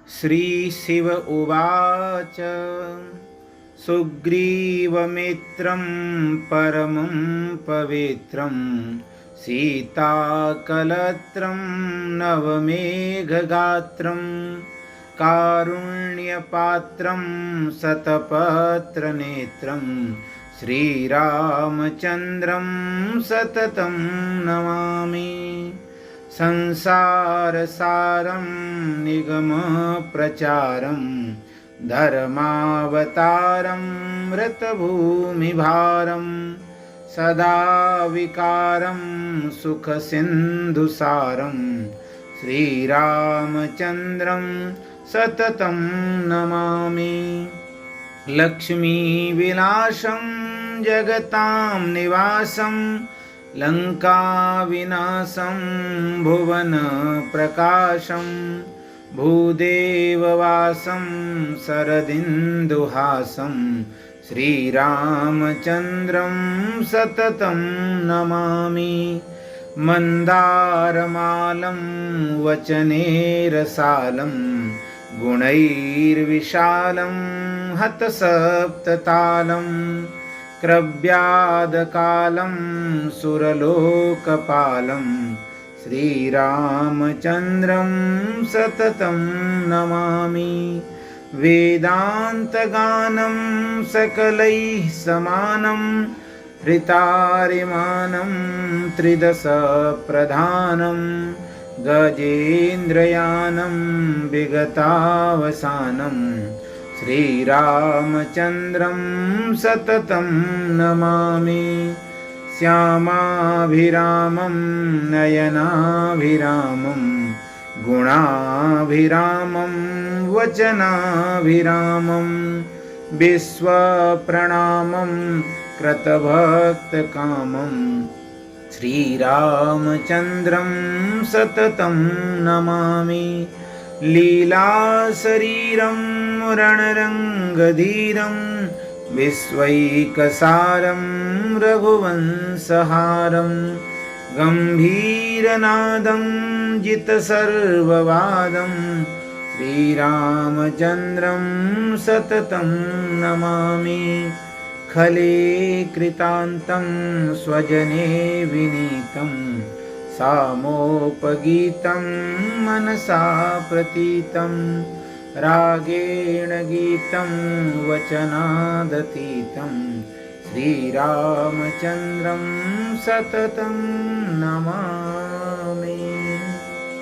श्रीशिव उवाच सुग्रीवमित्रं परमं पवित्रं सीताकलत्रं नवमेघगात्रं कारुण्यपात्रं शतपत्रनेत्रं श्रीरामचन्द्रं सततं नमामि। संसारसारं निगमप्रचारं धर्मावतारं व्रतभूमिभारं सदा विकारं सुखसिन्धुसारं श्रीरामचन्द्रं सततं नमामि। लक्ष्मीविलासं जगतां निवासं लङ्काविनाशं भुवनप्रकाशं भूदेववासं शरदिन्दुहासं श्रीरामचन्द्रं सततं नमामि। मन्दारमालं वचनेरसालं गुणैर्विशालं हतसप्ततालं क्रव्यादकालं सुरलोकपालं श्रीरामचन्द्रं सततं नमामि। वेदान्तगानं सकलैः समानं हृतारिमानं त्रिदशप्रधानं गजेन्द्रयानं विगतावसानं श्रीरामचन्द्रं सततं नमामि। श्यामाभिरामं नयनाभिरामं गुणाभिरामं वचनाभिरामं विश्वप्रणामं कृतभक्तकामं श्रीरामचन्द्रं सततं नमामि। लीलाशरीरं रणरङ्गधीरं विश्वैकसारं रघुवंशहारं गम्भीरनादं जितसर्ववादं श्रीरामचन्द्रं सततं नमामि। खले कृतान्तं स्वजने विनीतं सामोपगीतं मनसा प्रतीतं रागेण गीतं वचनादतीतं श्रीरामचन्द्रं सततं नमामि।